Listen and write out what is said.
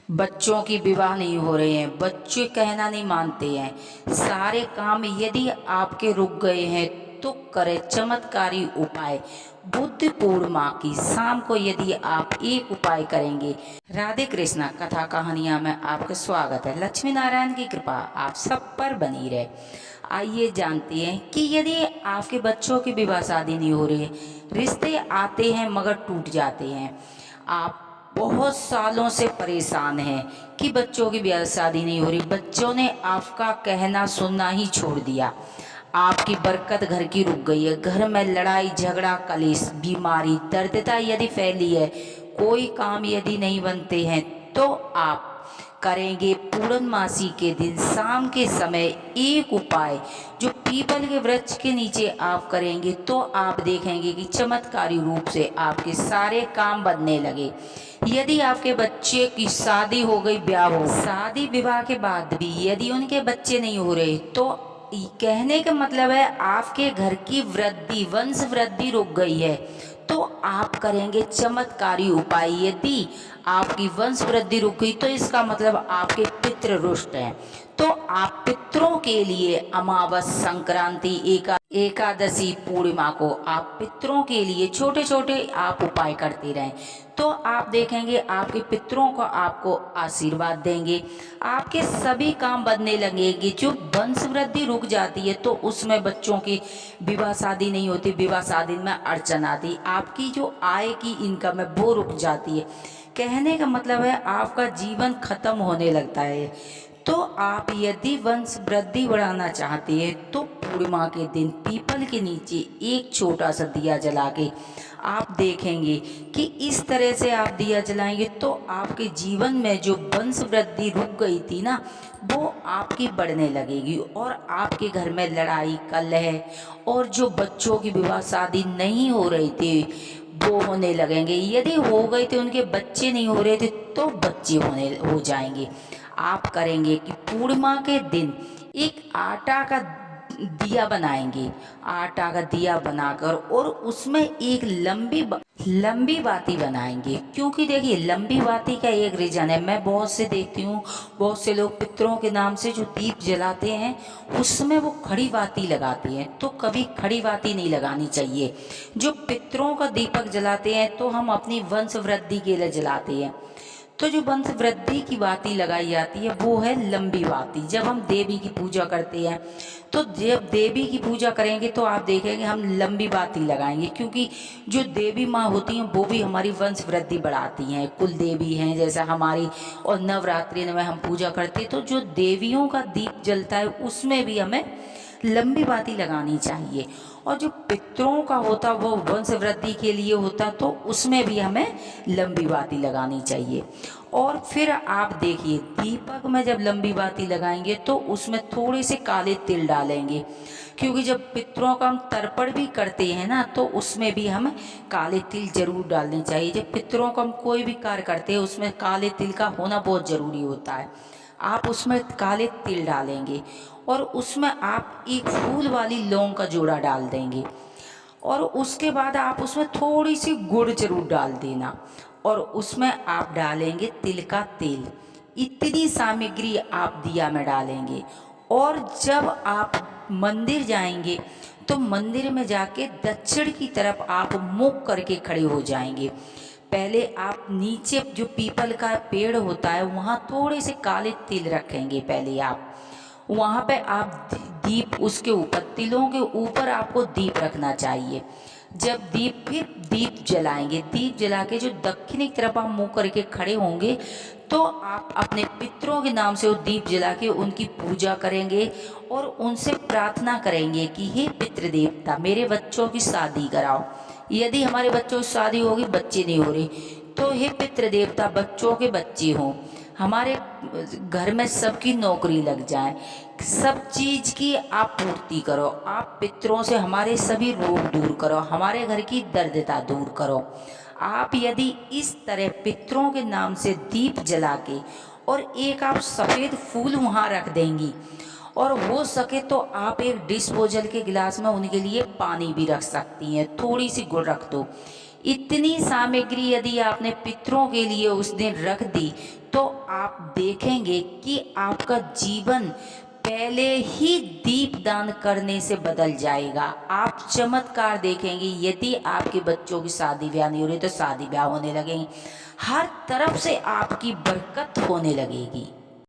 बच्चों की विवाह नहीं हो रहे हैं, बच्चे कहना नहीं मानते हैं। सारे काम यदि आपके रुक गए हैं तो करें चमत्कारी उपाय। बुद्ध पूर्णिमा की शाम को यदि आप एक उपाय करेंगे। राधे कृष्णा कथा कहानियाँ में आपका स्वागत है। लक्ष्मी नारायण की कृपा आप सब पर बनी रहे। आइए जानते हैं कि यदि आपके बच्चों की विवाह शादी नहीं हो रही है, रिश्ते आते हैं मगर टूट जाते हैं, आप बहुत सालों से परेशान हैं कि बच्चों की ब्याह शादी नहीं हो रही, बच्चों ने आपका कहना सुनना ही छोड़ दिया, आपकी बरकत घर की रुक गई है, घर में लड़ाई झगड़ा कलेश बीमारी दरिद्रता यदि फैली है, कोई काम यदि नहीं बनते हैं तो आप करेंगे पूर्णमासी के दिन शाम के समय एक उपाय जो पीपल के वृक्ष के नीचे आप करेंगे तो आप देखेंगे कि चमत्कारी रूप से आपके सारे काम बनने लगे। यदि आपके बच्चे की शादी हो गई, ब्याह हो, शादी विवाह के बाद भी यदि उनके बच्चे नहीं हो रहे तो कहने का मतलब है आपके घर की वृद्धि वंश वृद्धि रुक गई है। तो आप करेंगे चमत्कारी उपाय। यदि आपकी वंश वृद्धि रुक गई तो इसका मतलब आपके पितृ रुष्ट हैं। तो आप पितरों के लिए अमावस संक्रांति एकादशी पूर्णिमा को आप पितरों के लिए छोटे छोटे आप उपाय करते रहें तो आप देखेंगे आपके पितरों को आपको आशीर्वाद देंगे, आपके सभी काम बनने लगेंगे। जो वंश वृद्धि रुक जाती है तो उसमें बच्चों की विवाह शादी नहीं होती, विवाह शादी में अड़चन आती, आपकी जो आय की इनकम है वो रुक जाती है। कहने का मतलब है आपका जीवन खत्म होने लगता है। तो आप यदि वंश वृद्धि बढ़ाना चाहते हैं तो पूर्णिमा के दिन पीपल के नीचे एक छोटा सा दिया जला के आप देखेंगे कि इस तरह से आप दिया जलाएंगे तो आपके जीवन में जो वंश वृद्धि रुक गई थी ना वो आपकी बढ़ने लगेगी और आपके घर में लड़ाई कलह और जो बच्चों की विवाह शादी नहीं हो रही थी वो होने लगेंगे। यदि हो गए थे उनके बच्चे नहीं हो रहे थे तो बच्चे हो जाएंगे। आप करेंगे कि पूर्णिमा के दिन एक आटा का दिया बनाएंगे, आटा का दिया बनाकर और उसमें एक लंबी बाती बनाएंगे। क्योंकि देखिए लंबी बाती का एक रीजन है, मैं बहुत से देखती हूँ बहुत से लोग पितरों के नाम से जो दीप जलाते हैं उसमें वो खड़ी बाती लगाते हैं, तो कभी खड़ी बाती नहीं लगानी चाहिए। जो पितरों का दीपक जलाते हैं तो हम अपनी वंश वृद्धि के लिए जलाते हैं। तो जो वंश वृद्धि की बाती लगाई जाती है वो है लंबी बाती। जब हम देवी की पूजा करते हैं तो जब देवी की पूजा करेंगे तो आप देखेंगे हम लंबी बाती लगाएंगे, क्योंकि जो देवी माँ होती हैं वो भी हमारी वंश वृद्धि बढ़ाती हैं, कुल देवी हैं जैसा हमारी। और नवरात्रि में हम पूजा करते हैं तो जो देवियों का दीप जलता है उसमें भी हमें लंबी बाती लगानी चाहिए। और जो पितरों का होता वो वंश वृद्धि के लिए होता तो उसमें भी हमें लंबी बाती लगानी चाहिए। और फिर आप देखिए दीपक में जब लंबी बाती लगाएंगे तो उसमें थोड़े से काले तिल डालेंगे, क्योंकि जब पितरों का हम तर्पण भी करते हैं ना तो उसमें भी हम काले तिल जरूर डालने चाहिए। जब पितरों का हम कोई भी कार्य करते हैं उसमें काले तिल का होना बहुत ज़रूरी होता है। आप उसमें काले तिल डालेंगे और उसमें आप एक फूल वाली लौंग का जोड़ा डाल देंगे और उसके बाद आप उसमें थोड़ी सी गुड़ जरूर डाल देना और उसमें आप डालेंगे तिल का तेल। इतनी सामग्री आप दिया में डालेंगे और जब आप मंदिर जाएंगे तो मंदिर में जाके दक्षिण की तरफ आप मुख करके खड़े हो जाएंगे। पहले आप नीचे जो पीपल का पेड़ होता है वहाँ थोड़े से काले तिल रखेंगे, पहले आप वहाँ पे आप दीप उसके ऊपर तिलों के ऊपर आपको दीप रखना चाहिए। जब फिर दीप जलाएंगे, दीप जला के जो दक्षिणी तरफ आप मुँह करके खड़े होंगे तो आप अपने पितरों के नाम से वो दीप जला के उनकी पूजा करेंगे और उनसे प्रार्थना करेंगे कि हे पितृ देवता मेरे बच्चों की शादी कराओ। यदि हमारे बच्चों की शादी होगी बच्चे नहीं हो रहे तो हे पितृ देवता बच्चों के बच्चे हों, हमारे घर में सबकी नौकरी लग जाए, सब चीज़ की आप पूर्ति करो, आप पितरों से हमारे सभी रोग दूर करो, हमारे घर की दरिद्रता दूर करो। आप यदि इस तरह पितरों के नाम से दीप जला के और एक आप सफ़ेद फूल वहाँ रख देंगी और हो सके तो आप एक डिस्पोजल के गिलास में उनके लिए पानी भी रख सकती हैं, थोड़ी सी गुड़ रख दो, इतनी सामग्री यदि आपने पितरों के लिए उस दिन रख दी तो आप देखेंगे कि आपका जीवन पहले ही दीपदान करने से बदल जाएगा। आप चमत्कार देखेंगे। यदि आपके बच्चों की शादी ब्याह नहीं हो रही तो शादी ब्याह होने लगेंगे। हर तरफ से आपकी बरकत होने लगेगी।